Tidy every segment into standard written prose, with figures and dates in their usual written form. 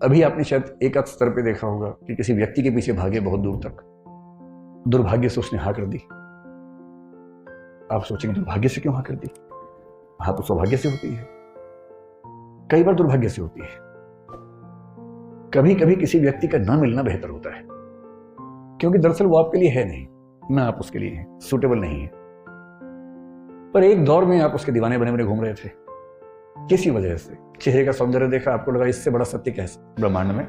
अभी आपने शायद एक आध स्तर पे देखा होगा कि किसी व्यक्ति के पीछे भागे बहुत दूर तक, दुर्भाग्य से उसने हाँ कर दी। आप सोचेंगे दुर्भाग्य से क्यों हाँ कर दी? हाँ तो सौभाग्य से होती है, कई बार दुर्भाग्य से होती है। कभी कभी किसी व्यक्ति का ना मिलना बेहतर होता है, क्योंकि दरअसल वो आपके लिए है नहीं, ना आप उसके लिए हैं, सूटेबल नहीं है। पर एक दौर में आप उसके दीवाने बने बने घूम रहे थे, किसी वजह से चेहरे का सौंदर्य देखा, आपको लगा इससे बड़ा सत्य क्या है ब्रह्मांड में,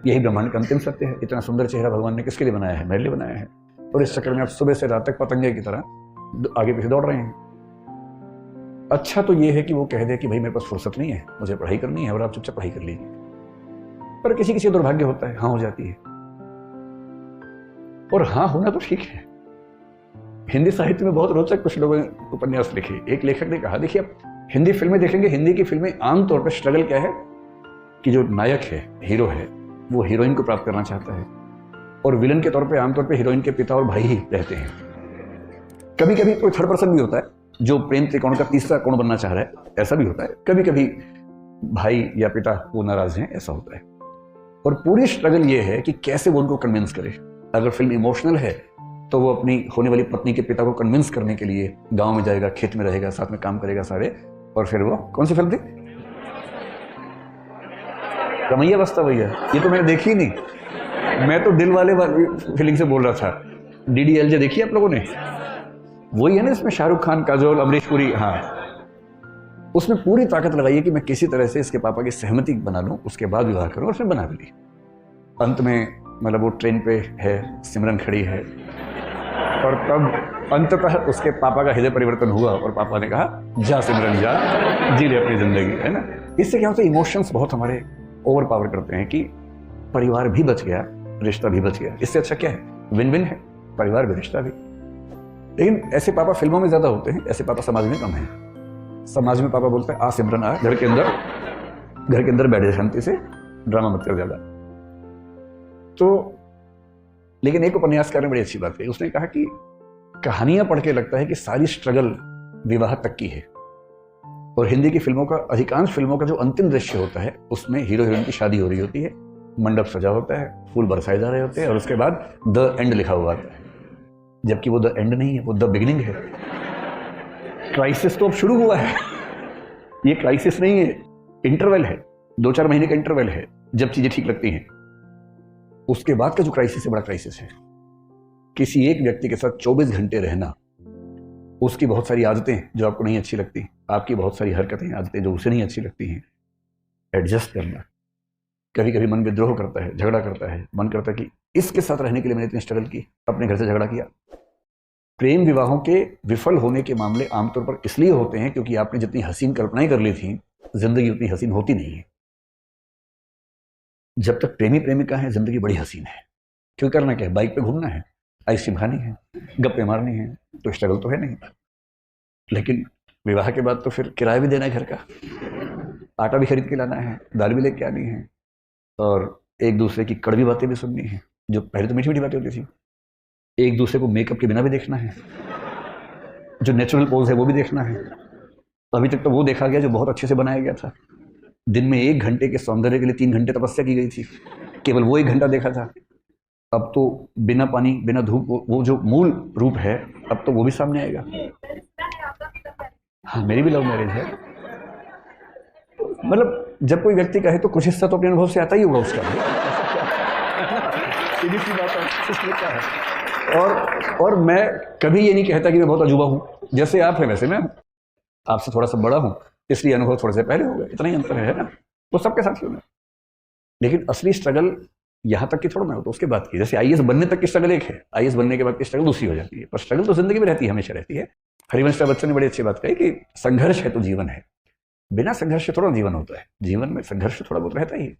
यही ब्रह्मांड का अंतिम सत्य है। इतना सुंदर चेहरा भगवान ने किसके लिए बनाया है? मेरे लिए बनाया है। और इस चक्कर में आप सुबह से रात तक पतंगे की तरह आगे पीछे दौड़ रहे हैं। अच्छा तो ये है कि वो कह दे कि भाई मेरे पास फुर्सत नहीं है, मुझे पढ़ाई करनी है, और आप चुपचाप पढ़ाई कर लीजिए। पर किसी किसी दुर्भाग्य होता है, हाँ हो जाती है। और हाँ होना तो ठीक है। हिंदी साहित्य में बहुत रोचक कुछ लोगों ने उपन्यास लिखे। एक लेखक ने कहा, देखिए आप हिंदी फिल्में देखेंगे, हिंदी की फिल्में आमतौर पर स्ट्रगल क्या है कि जो नायक है, हीरो है, वो हीरोइन को प्राप्त करना चाहता है, और विलन के तौर पे आमतौर पे हीरोइन के पिता और भाई ही रहते हैं। कभी कभी कोई थर्ड पर्सन भी होता है जो प्रेम त्रिकोण का तीसरा कोण बनना चाह रहा है, ऐसा भी होता है। कभी कभी भाई या पिता वो नाराज हैं, ऐसा होता है। और पूरी स्ट्रगल ये है कि कैसे वो उनको कन्विंस करे। अगर फिल्म इमोशनल है तो वो अपनी होने वाली पत्नी के पिता को कन्विंस करने के लिए गांव में जाएगा, खेत में रहेगा, साथ में काम करेगा सारे, और फिर वो कौन सी फिल्म थी? कमैया बस्ता भैया। ये तो मैंने देखी नहीं, मैं तो दिल वाले फीलिंग से बोल रहा था। DDLJ देखी आप लोगों ने? वही है ना, इसमें शाहरुख खान, काजोल, अमरीश पुरी। हाँ, उसमें पूरी ताकत लगाई है कि मैं किसी तरह से इसके पापा की सहमति बना लूं, उसके बाद विवाह करूं, और फिर बना भी ली। अंत में मतलब वो ट्रेन पे है, सिमरन खड़ी है, और तब अंततः उसके पापा का हृदय परिवर्तन हुआ और पापा ने कहा जा सिमरन जा, जी ले अपनी जिंदगी, है ना। इससे क्या होता है, इमोशंस बहुत हमारे ओवर पावर करते हैं कि परिवार भी बच गया, रिश्ता भी बच गया। इससे अच्छा क्या है? विन विन है, परिवार भी रिश्ता भी। लेकिन ऐसे पापा फिल्मों में ज्यादा होते हैं, ऐसे पापा समाज में कम है। समाज में पापा बोलते हैं आ सिमरन आ, घर के अंदर बैठे शांति से, ड्रामा मत कर ज्यादा। तो लेकिन एक उपन्यासकार ने बड़ी अच्छी बात कही। उसने कहा कि कहानियां पढ़ के लगता है कि सारी स्ट्रगल विवाह तक की है, और हिंदी की फिल्मों का, अधिकांश फिल्मों का जो अंतिम दृश्य होता है उसमें हीरो हीरोइन की शादी हो रही होती है, मंडप सजा होता है, फूल बरसाए जा रहे होते हैं, और उसके बाद द एंड लिखा हुआ आता है। जबकि वो द एंड नहीं है, वो द बिगिनिंग है। क्राइसिस तो अब शुरू हुआ है। ये क्राइसिस नहीं है, इंटरवल है, 2-4 महीने का इंटरवल है जब चीजें ठीक लगती हैं। उसके बाद का जो क्राइसिस है, बड़ा क्राइसिस है। किसी एक व्यक्ति के साथ 24 घंटे रहना, उसकी बहुत सारी आदतें जो आपको नहीं अच्छी लगती, आपकी बहुत सारी हरकतें, आदतें जो उसे नहीं अच्छी लगती हैं, एडजस्ट करना। कभी कभी मन विद्रोह करता है, झगड़ा करता है, मन करता है कि इसके साथ रहने के लिए मैंने इतनी स्ट्रगल की, अपने घर से झगड़ा किया। प्रेम विवाहों के विफल होने के मामले आमतौर पर इसलिए होते हैं क्योंकि आपने जितनी हसीन कल्पनाएं कर ली थी, जिंदगी उतनी हसीन होती नहीं है। जब तक प्रेमी प्रेमिका है, जिंदगी बड़ी हसीन है। क्यों? करना क्या है? बाइक पे घूमना है, आइसक्रीम खानी है, गप्पे मारनी है, तो स्ट्रगल तो है नहीं। लेकिन विवाह के बाद तो फिर किराया भी देना है घर का, आटा भी खरीद के लाना है, दाल भी लेके आनी है, और एक दूसरे की कड़वी बातें भी सुननी है, जो पहले तो मीठी मीठी बातें होती थी। एक दूसरे को मेकअप के बिना भी देखना है, जो नेचुरल पोज है वो भी देखना है। अभी तक तो वो देखा गया जो बहुत अच्छे से बनाया गया था। दिन में 1 घंटे के सौंदर्य के लिए 3 घंटे तपस्या की गई थी, केवल वो 1 घंटा देखा था। अब तो बिना पानी, बिना धूप, वो जो मूल रूप है, अब तो वो भी सामने आएगा। हाँ, मेरी भी लव मैरिज है। मतलब जब कोई व्यक्ति कहे तो कुछ हिस्सा तो अपने अनुभव से आता ही होगा उसका। सीधी सी बात है। और मैं कभी ये नहीं कहता कि मैं बहुत अजूबा हूं। जैसे आप हैं वैसे मैं आपसे थोड़ा सा बड़ा हूं, इसलिए अनुभव थोड़े से पहले हो गए, इतना ही अंतर है ना। वो सबके साथ ही होना। लेकिन असली स्ट्रगल यहां तक की थोड़ा ना हो, तो उसके बाद की, जैसे IAS बनने तक की स्ट्रगल एक है, IAS बनने के बाद की स्ट्रगल दूसरी हो जाती है। पर स्ट्रगल तो जिंदगी में रहती है, हमेशा रहती है। हरिवंश राय बच्चन ने बड़ी अच्छी बात कही कि संघर्ष है तो जीवन है। बिना संघर्ष थोड़ा जीवन होता है, जीवन में संघर्ष थोड़ा बहुत रहता ही है।